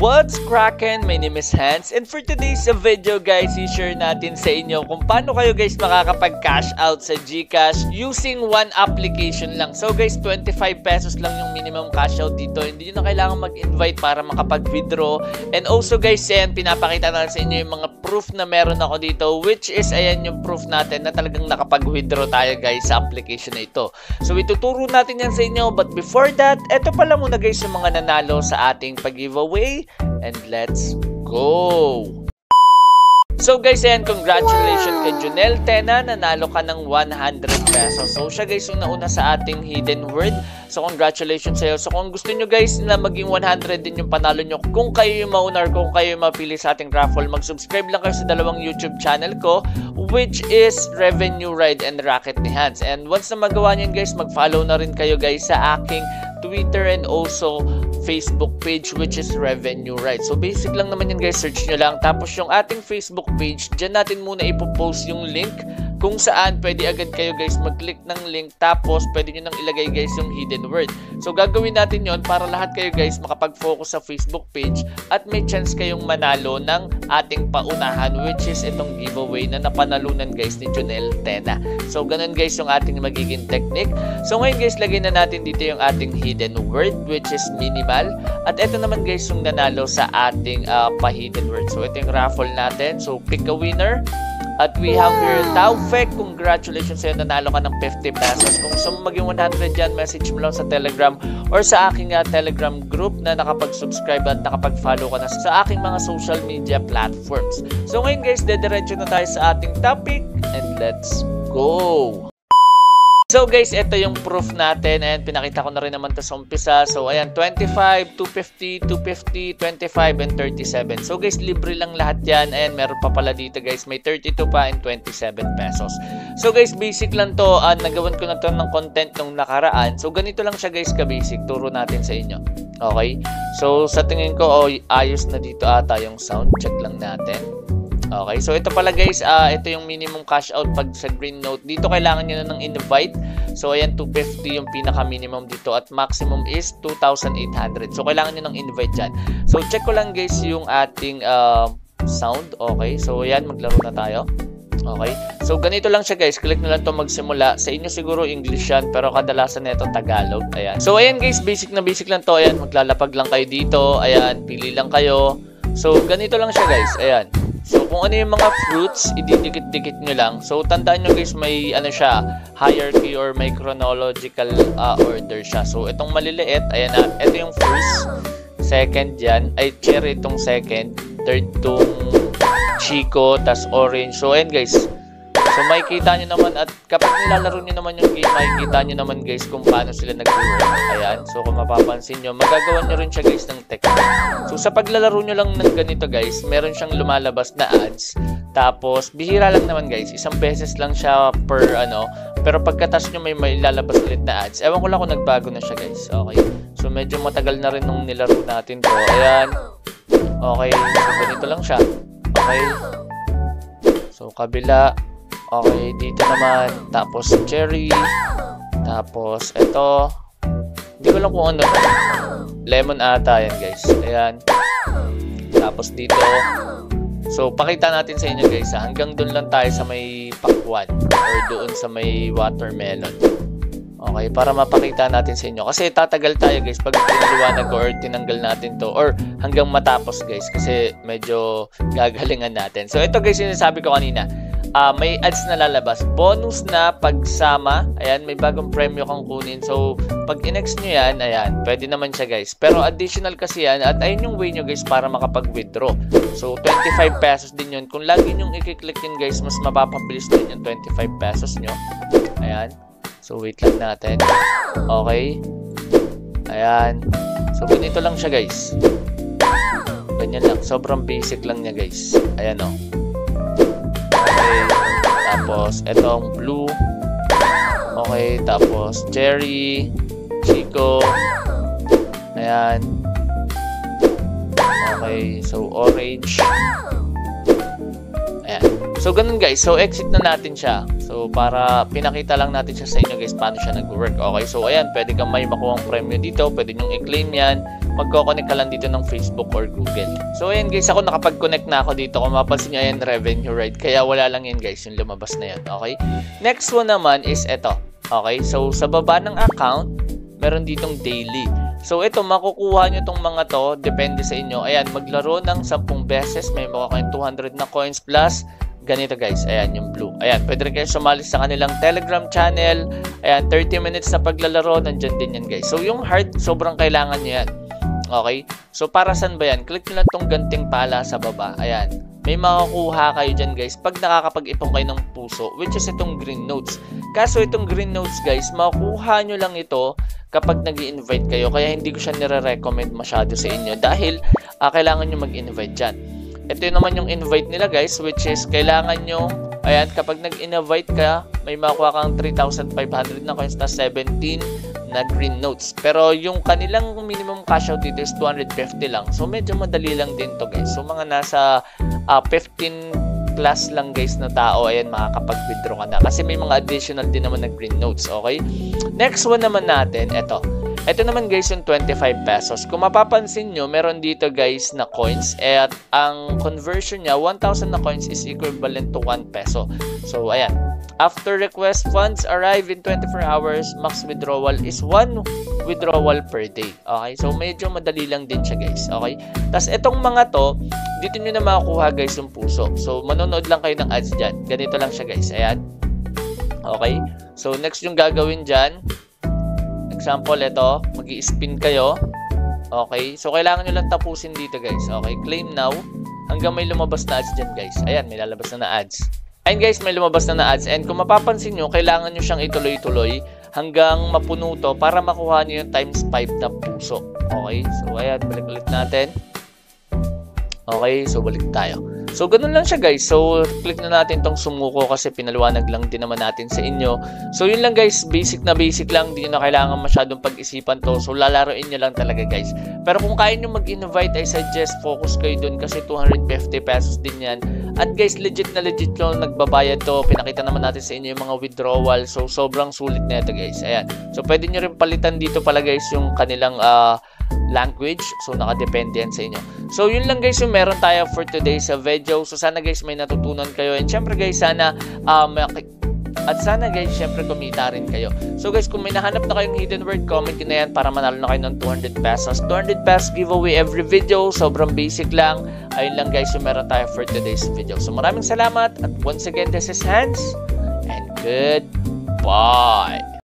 What's crackin'? My name is Hans, and for today's video guys, i-share natin sa inyo kung paano kayo guys makakapag-cash out sa GCash using one application lang. So guys, 25 pesos lang yung minimum cash out dito. Hindi nyo na kailangan mag-invite para makapag-withdraw. And also guys, ayan, pinapakita na sa inyo yung mga proof na meron ako dito, which is ayan yung proof natin na talagang nakapag-withdraw tayo guys sa application na ito. So ituturo natin yan sa inyo, but before that, eto pala muna guys yung mga nanalo sa ating pag-giveaway. And let's go! So guys, ayan, congratulations kay Junel Tena, nanalo ka ng 100 pesos. So siya guys yung nauna sa ating hidden word. So congratulations sa'yo. So kung gusto nyo guys na maging 100 din yung panalo nyo, kung kayo yung mauna or kung kayo yung mapili sa ating raffle, mag-subscribe lang kayo sa dalawang YouTube channel ko, which is Revenue Ride and Racket ni Hans. And once na magawa nyo guys, mag-follow na rin kayo guys sa aking Twitter and also Facebook page, which is Revenue Ride. So basic lang naman yan guys, search nyo lang. Tapos yung ating Facebook page, dyan natin muna ipopost yung link kung saan pwede agad kayo guys mag-click ng link, tapos pwede nyo nang ilagay guys yung hidden word. So gagawin natin yon para lahat kayo guys makapag-focus sa Facebook page at may chance kayong manalo ng ating paunahan, which is itong giveaway na napanalunan guys ni Junel Tena. So ganun guys yung ating magiging technique. So ngayon guys, lagay na natin dito yung ating hidden word, which is minimal. At ito naman guys yung nanalo sa ating pa-hidden word. So ito yung raffle natin. So pick a winner. At we have here Taufik. Congratulations sa'yo, nanalo ka ng 50 pesos. Kung gusto mo maging 100 dyan, message mo lang sa Telegram or sa aking Telegram group na nakapag-subscribe at nakapag-follow ka na sa aking mga social media platforms. So ngayon guys, dediretso na tayo sa ating topic and let's go! So guys, ito yung proof natin and pinakita ko na rin naman to sa umpisa. So ayan, 25, 250, 250, 25, and 37. So guys, libre lang lahat yan. Ayan, meron pa pala dito guys, may 32 pa and 27 pesos. So guys, basic lang to. Nagawan ko na to ng content nung nakaraan. So ganito lang siya guys ka-basic. Turo natin sa inyo. Okay? So sa tingin ko, ayos na dito ata yung sound. Check lang natin. Okay, so ito pala guys, ito yung minimum cash out pag sa green note. Dito kailangan nyo na ng invite. So ayan, 250 yung pinaka-minimum dito at maximum is 2,800. So kailangan nyo ng invite dyan. So check ko lang guys yung ating sound. Okay, so ayan, maglaro na tayo. Okay, so ganito lang siya guys. Click na lang to magsimula. Sa inyo siguro English yan, pero kadalasan nito Tagalog. Ayan. So ayan guys, basic na basic lang to. Ayan, maglalapag lang kayo dito. Ayan, pili lang kayo. So ganito lang siya guys. Ayan. So kung ano yung mga fruits, ididikit-dikit nyo lang. So tandaan nyo guys, may ano siya, hierarchy or may chronological order siya. So itong maliliit, ayan na, ito yung first, second yan, ay cherry itong second, third itong chico, tas orange. So ayan guys, so makikita nyo naman at kapag nilalaro nyo naman yung game, makikita nyo naman guys kung paano sila nag-work. Ayan, so kung mapapansin nyo, magagawa nyo rin siya guys ng technique. So sa paglalaro nyo lang ng ganito guys, meron siyang lumalabas na ads. Tapos bihira lang naman guys, isang beses lang siya per ano. Pero pagkatas nyo may lalabas ulit na ads. Ewan ko lang kung nagbago na siya guys. Okay, so medyo matagal na rin nung nilaro natin to. Ayan, okay, so ganito lang siya. Okay, so kabila. Okay, dito naman. Tapos cherry. Tapos ito. Hindi ko lang kung ano. Lemon ata yan guys. Ayan. Tapos dito. So pakita natin sa inyo guys. Hanggang doon lang tayo sa may pakwan. Or doon sa may watermelon. Okay, para mapakita natin sa inyo. Kasi tatagal tayo guys pag tinaliwanag ko or tinanggal natin to. Or hanggang matapos guys. Kasi medyo gagalingan natin. So ito guys yung sinasabi ko kanina. May ads na lalabas. Bonus na pagsama. Ayan, may bagong premyo kang kunin. So, pag in-ex nyo yan, ayan, pwede naman siya guys. Pero additional kasi yan. At ayun yung way nyo guys para makapag-withdraw. So, 25 pesos din yun. Kung lagi nyong i-click yun guys, mas mapapabilis din yung 25 pesos nyo. Ayan. So, wait lang natin. Okay. Ayan. So, ganito lang siya guys. Ganyan lang. Sobrang basic lang niya guys. Ayan o. Okay, tapos etong blue. Okay, tapos cherry, chico. Ayan. Okay, so orange. Ayan. So ganun guys. So exit na natin siya. So para pinakita lang natin siya sa inyo guys paano siya nag-work. Okay, so ayan, pwede kang may makuhang premyo dito. Pwede nyong i-claim yan. magko-connect ka lang dito ng Facebook or Google. So ayan guys, ako nakapag-connect na ako dito. Kung mapansin nyo, ayan, revenue ride. Kaya wala lang yan guys, yung lumabas na yan. Okay? Next one naman is ito. Okay? So sa baba ng account, meron ditong daily. So ito, makukuha nyo itong mga to, depende sa inyo. Ayan, maglaro ng 10 beses, may makukuha kayong 200 na coins plus ganito guys, ayan yung blue. Ayan, pwede rin kayo sumali sa kanilang Telegram channel. Ayan, 30 minutes na paglalaro, nandyan din yan guys. So yung heart, sobrang kailangan nyo yan. Okay? So para saan ba yan? Click nyo lang itong ganting pala sa baba. Ayan, may makukuha kayo dyan guys pag nakakapag-ipon kayo ng puso, which is itong green notes. Kaso itong green notes guys, makukuha nyo lang ito kapag nag-i-invite kayo. Kaya hindi ko siya nire-recommend masyado sa inyo dahil kailangan nyo mag-invite dyan. Ito naman yung invite nila guys, which is kailangan nyo, ayan, kapag nag-invite ka, may makuha kang 3,500 na coins na 17 na green notes. Pero yung kanilang minimum cash out dito is 250 lang. So medyo madali lang din to guys. So mga nasa 15 plus lang guys na tao, ayan, makakapag-withdraw ka na. Kasi may mga additional din naman na green notes, okay? Next one naman natin, ito. Ito naman guys yung 25 pesos. Kung mapapansin nyo, meron dito guys na coins. At ang conversion niya, 1,000 na coins is equivalent to 1 peso. So ayan. After request funds arrive in 24 hours, max withdrawal is 1 withdrawal per day. Okay? So medyo madali lang din siya guys. Okay? Tapos itong mga to, dito nyo na makakuha guys yung puso. So manonood lang kayo ng ads dyan. Ganito lang siya guys. Ayan. Okay? So next yung gagawin dyan. Example, ito, mag-i-spin kayo. Okay, so kailangan nyo lang tapusin dito guys. Okay, claim now. Hanggang may lumabas na ads dyan guys. Ayan, may lalabas na ads. Ayan guys, may lumabas na ads. And kung mapapansin nyo, kailangan nyo siyang ituloy-tuloy hanggang mapuno to para makuha nyo yung times 5 na puso. Okay, so ayan, balik ulit natin. Okay, so balik tayo. So, ganun lang siya guys. So, click na natin tong sumuko kasi pinaliwanag lang din naman natin sa inyo. So, yun lang guys. Basic na basic lang. Hindi nyo na kailangan masyadong pag-isipan to. So, lalaroin nyo lang talaga guys. Pero kung kaya nyo mag-invite, I suggest focus kayo dun kasi 250 pesos din yan. At guys, legit na legit yung nagbabayad to. Pinakita naman natin sa inyo yung mga withdrawal. So, sobrang sulit na ito guys. Ayan. So, pwede nyo rin palitan dito pala guys yung kanilang language. So, nakadepende yan sa inyo. So, yun lang guys yung meron tayo for today's video. So, sana guys may natutunan kayo. And syempre guys, sana guys, syempre kumita rin kayo. So guys, kung may nahanap na kayong hidden word, comment yun na yan para manalo na kayo ng 200 pesos. 200 pesos giveaway every video. Sobrang basic lang. Ayun lang guys yung meron tayo for today's video. So, maraming salamat. At once again, this is Hans. And goodbye.